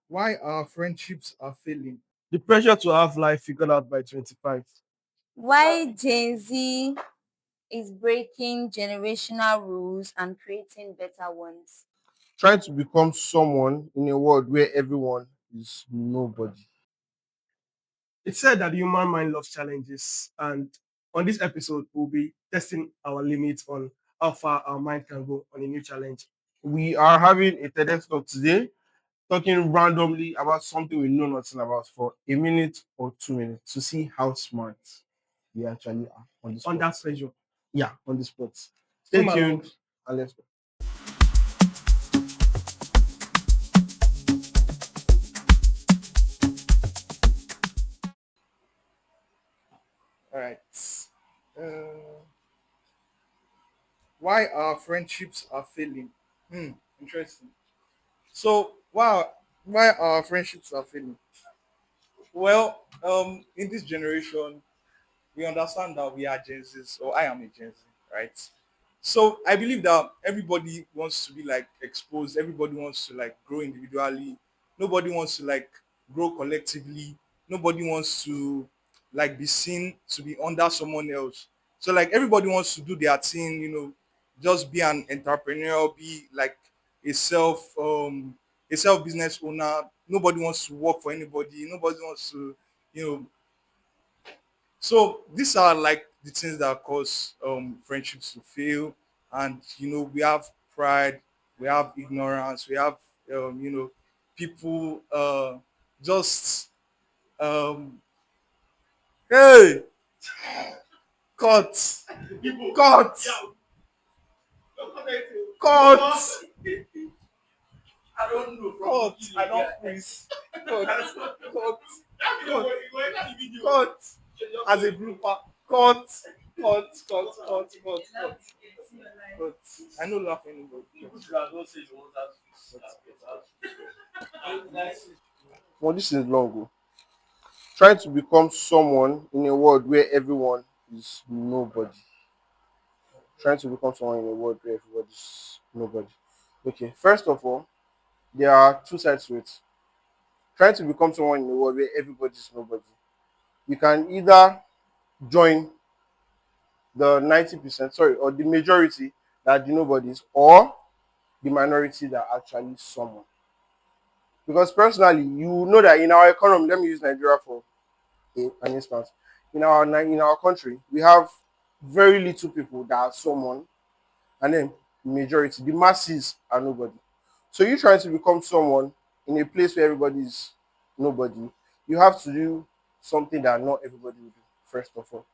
Why our friendships are failing. The pressure to have life figured out by 25. Why Gen Z is breaking generational rules and creating better ones. Trying to become someone in a world where everyone is nobody. It's said that the human mind loves challenges, and on this episode, we'll be testing our limits on how far our mind can go on a new challenge. We are having a TEDx talk today, talking randomly about something we know nothing about for a minute or 2 minutes to see how smart we actually are on the spot. Under pressure. Yeah, on the spot. Stay Come along. tuned and let's go. All right. Uh, why our friendships are failing. Interesting. So, why our friendships are failing? Well, in this generation, we understand that we are Gen Zs, or I am a Gen Z, right? So I believe that everybody wants to be like exposed. Everybody wants to like grow individually. Nobody wants to like grow collectively. Nobody wants to like be seen to be under someone else. So like everybody wants to do their thing, just be an entrepreneur, be like a self a self business owner. Nobody wants to work for anybody. Nobody wants to, you know, so these are like the things that cause friendships to fail, and we have pride, we have ignorance, we have people just um hey cut cut cut cut I don't freeze cut cut cut cut as a blooper cut cut. But I know laugh anybody. Well, this is long. Oh. Trying to become someone in a world where everyone is nobody. Trying to become someone in a world where everybody is nobody. Okay, first of all, there are two sides to it. Trying to become someone in a world where everybody is nobody. You can either join the 90%, sorry, or the majority that the nobodies, or the minority that actually someone. Because personally, you know that in our economy, let me use Nigeria for an instance. In our country, we have very little people that are someone, and then majority, the masses are nobody. So you trying to become someone in a place where everybody is nobody, you have to do something that not everybody will do. First of all,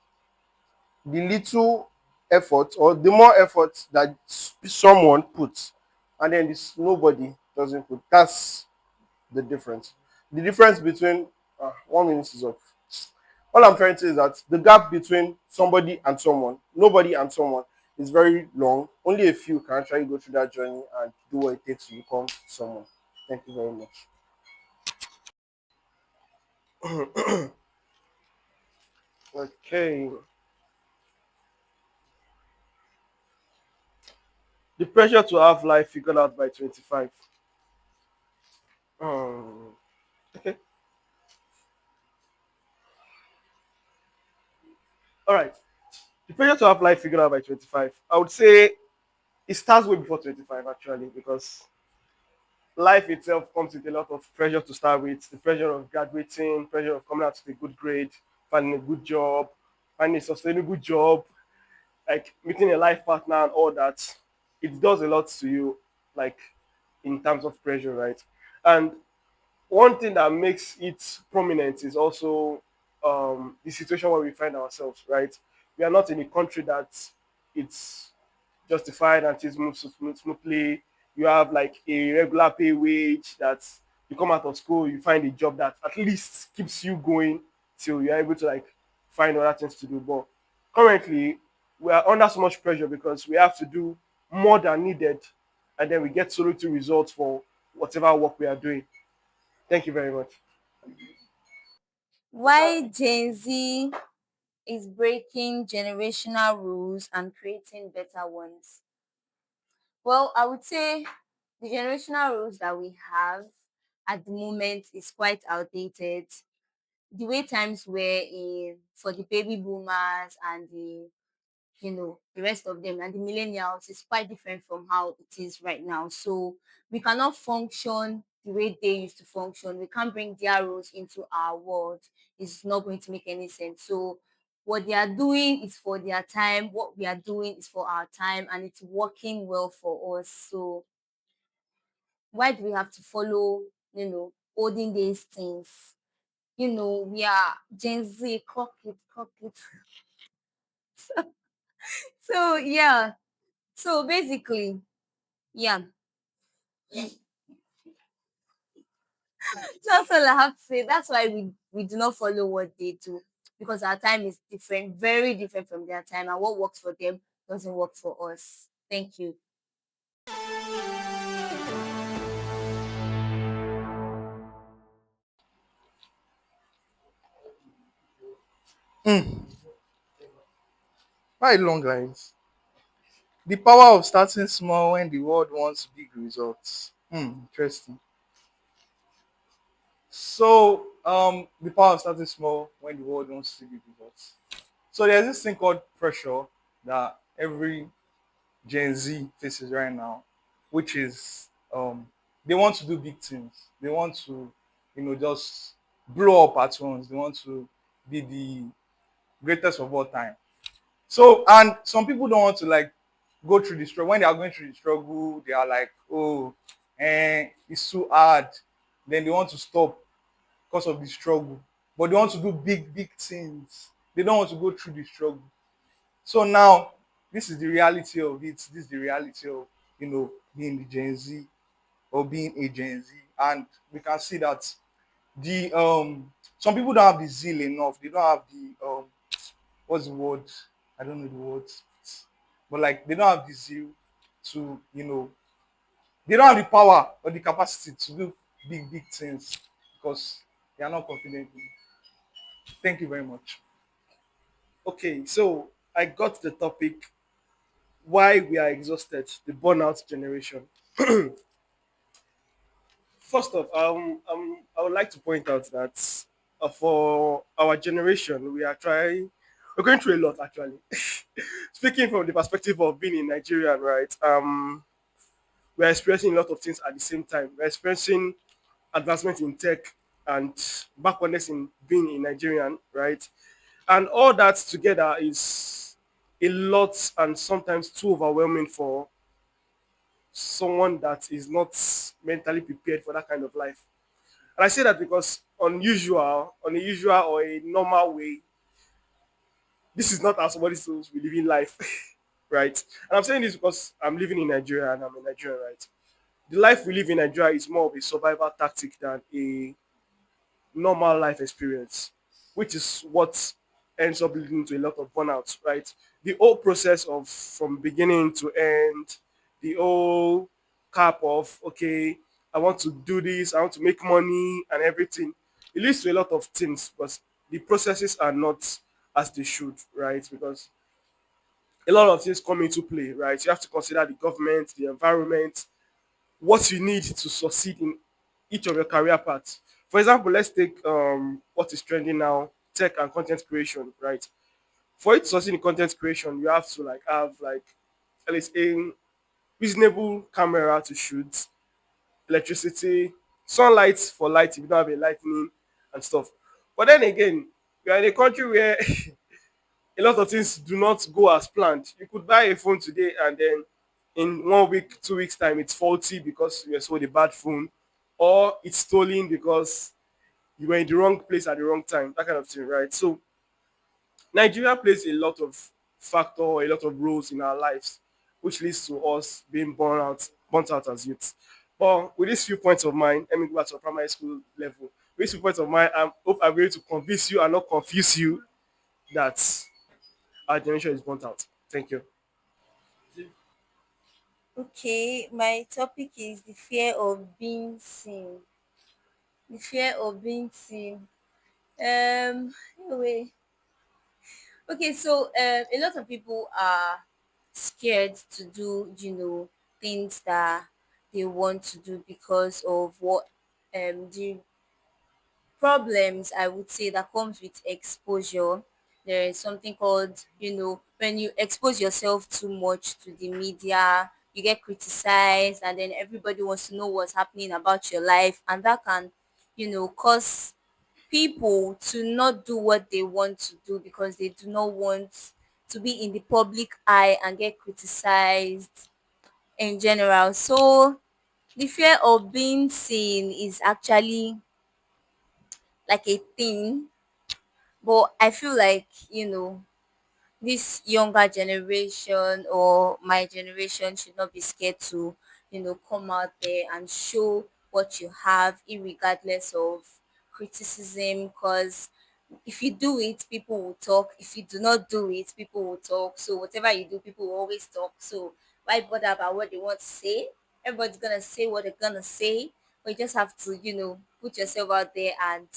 the little effort or the more effort that someone puts, and then this nobody doesn't put. That's the difference. The difference between 1 minute is up. All I'm trying to say is that the gap between somebody and someone, nobody and someone, is very long. Only a few can actually go through that journey and do what it takes to become someone. Thank you very much. Okay. The pressure to have life figured out by 25. Um, okay. All right. The pressure to have life figured out by 25. I would say it starts way before 25 actually, because life itself comes with a lot of pressure to start with. The pressure of graduating, pressure of coming out with a good grade, finding a good job, finding a sustainable job, like meeting a life partner and all that. It does a lot to you, like in terms of pressure, right? And one thing that makes it prominent is also the situation where we find ourselves, right? We are not in a country that it's justified and things move smoothly. You have like a regular pay wage that you come out of school, you find a job that at least keeps you going till you're able to like find other things to do. But currently, we are under so much pressure because we have to do more than needed, and then we get so little results for whatever work we are doing. Thank you very much. Why Gen Z is breaking generational rules and creating better ones. Well, I would say the generational rules that we have at the moment is quite outdated. The way times were in for the baby boomers and the rest of them and the millennials is quite different from how it is right now. So we cannot function the way they used to function. We can't bring their rules into our world. It's not going to make any sense. So what they are doing is for their time. What we are doing is for our time, and it's working well for us. So why do we have to follow, olden days things? We are Gen Z, clock it, clock it. So yeah. So basically, yeah, that's all I have to say. That's why we do not follow what they do, because our time is different, very different from their time, and what works for them doesn't work for us. Thank you. Quite long lines. The power of starting small when the world wants big results. Interesting. So, the power of starting small when the world wants to see big results. So there's this thing called pressure that every Gen Z faces right now, which is they want to do big things. They want to, just blow up at once. They want to be the greatest of all time. So, and some people don't want to like go through the struggle. When they are going through the struggle, they are like, oh, it's too hard. Then they want to stop because of the struggle. But they want to do big, big things. They don't want to go through the struggle. So now, this is the reality of it. This is the reality of, being the Gen Z or being a Gen Z. And we can see that the some people don't have the zeal enough. They don't have the what's the word? I don't know the words. But like they don't have the zeal to, they don't have the power or the capacity to do big, big things because they are not confident in it. Thank you very much. Okay, so I got the topic why we are exhausted, the burnout generation. First off, I would like to point out that for our generation, we're going through a lot actually. Speaking from the perspective of being in Nigeria, right? We're experiencing a lot of things at the same time. We're experiencing advancement in tech and backwardness in being in Nigerian, right? And all that together is a lot and sometimes too overwhelming for someone that is not mentally prepared for that kind of life. And I say that because on a usual or a normal way, this is not how somebody supposed to be living life, right? And I'm saying this because I'm living in Nigeria and I'm in Nigeria, right? The life we live in Nigeria is more of a survival tactic than a normal life experience, which is what ends up leading to a lot of burnout, right? The whole process of from beginning to end, the whole cap of okay, I want to do this, I want to make money and everything. It leads to a lot of things, but the processes are not as they should, right? Because a lot of things come into play, right? You have to consider the government, the environment, what you need to succeed in each of your career paths. For example, let's take what is trending now, tech and content creation, right? For it to succeed in content creation, you have to like have like at least a reasonable camera to shoot, electricity, sunlight for light if you don't have a lightning and stuff. But then again, we are in a country where a lot of things do not go as planned. You could buy a phone today and then in 1 week, 2 weeks time, it's faulty because you sold a bad phone, or it's stolen because you were in the wrong place at the wrong time. That kind of thing, right? So Nigeria plays a lot of factor, a lot of roles in our lives, which leads to us being burnt out as youths. But with these few points of mine, let me go back to primary school level. With these few points of mine, I hope I'm able to convince you and not confuse you that our generation is burnt out. Thank you. Okay, my topic is the fear of being seen. The fear of being seen. Anyway, okay, so a lot of people are scared to do, things that they want to do because of what the problems I would say that comes with exposure. There is something called, when you expose yourself too much to the media, you get criticized, and then everybody wants to know what's happening about your life, and that can, cause people to not do what they want to do because they do not want to be in the public eye and get criticized in general. So the fear of being seen is actually like a thing, but I feel like, this younger generation or my generation should not be scared to, come out there and show what you have, irregardless of criticism. Because if you do it, people will talk. If you do not do it, people will talk. So whatever you do, people will always talk. So why bother about what they want to say? Everybody's gonna say what they're gonna say, but you just have to, put yourself out there and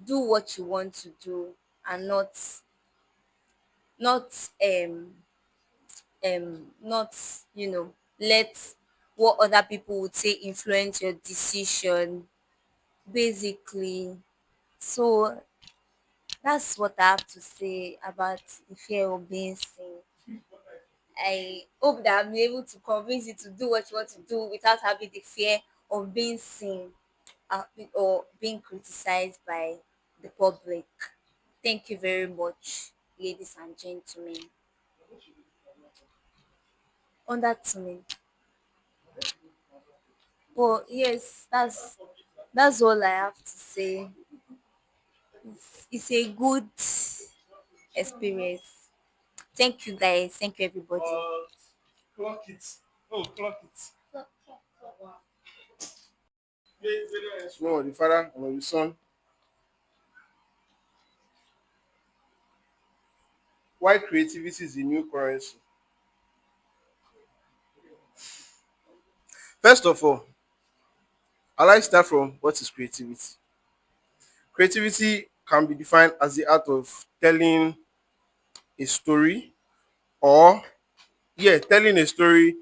do what you want to do, and not not let what other people would say influence your decision, basically. So that's what I have to say about the fear of being seen. I hope that I'm able to convince you to do what you want to do without having the fear of being seen, uh, or being criticized by the public. Thank you very much, ladies and gentlemen. On that to me. But yes, that's all I have to say. It's a good experience. Thank you guys. Thank you everybody. Clock it. Oh, clock it. One of the father, one of the son. Why creativity is the new currency? First of all, I like start from what is creativity. Creativity can be defined as the art of telling a story, or telling a story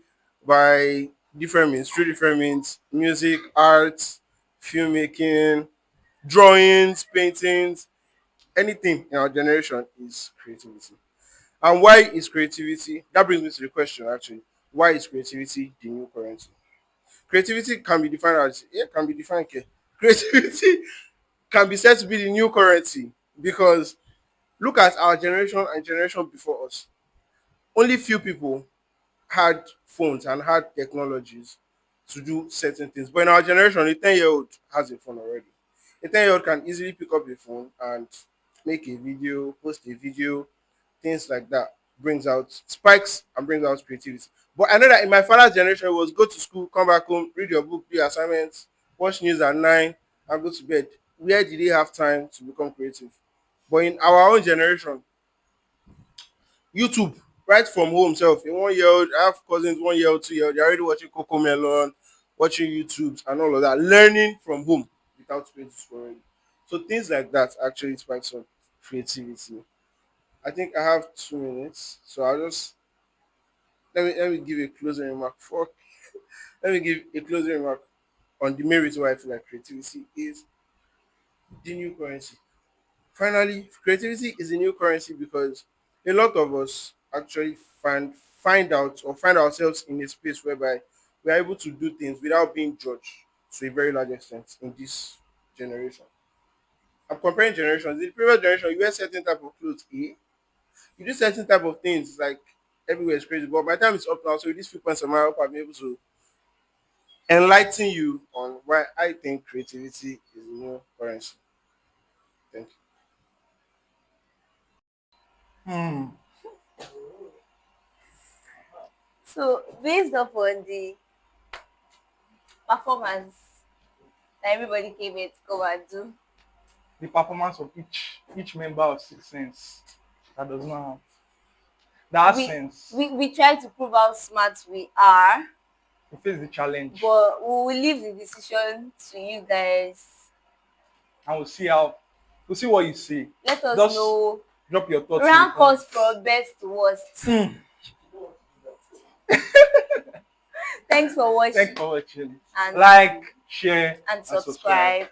by different means, through different means: music, art, filmmaking, drawings, paintings. Anything in our generation is creativity. And why is creativity? That brings me to the question actually. Why is creativity the new currency? Creativity can be defined as, can be defined here. Creativity can be said to be the new currency because look at our generation and generation before us. Only few people had phones and had technologies to do certain things. But in our generation, a 10-year-old has a phone already. A 10-year-old can easily pick up a phone and make a video, post a video, things like that. Brings out spikes and brings out creativity. But I know that in my father's generation, it was go to school, come back home, read your book, do your assignments, watch news at 9, and go to bed. Where did they have time to become creative? But in our own generation, YouTube, right from home self. In 1 year old, I have cousins 1 year old, 2 year old, they're already watching Coco Melon, watching YouTube and all of that, learning from home without going to school already. So things like that actually spark some creativity. I think I have 2 minutes, so I'll just let me give a closing remark. Let me give a closing remark on the main reason why I feel like creativity is the new currency. Finally, creativity is a new currency because a lot of us actually find ourselves in a space whereby we are able to do things without being judged to a very large extent in this generation. I'm comparing generations. In the previous generation, you wear certain type of clothes, you do certain type of things like everywhere is crazy. But by the time it's up now, so with these few points of my hope I'll be able to enlighten you on why I think creativity is the new currency. Thank you. Hmm. So based upon the performance that everybody came here to come and do, The performance of each member of 6thsense that does not have that we sense we try to prove how smart we are, to face the challenge, but we will leave the decision to you guys. and we'll see what you say. Let us Just know. drop your thoughts in the Rank us comments. from best to worst. Thanks for Thanks watching for watching. and Like, share, and and subscribe. subscribe.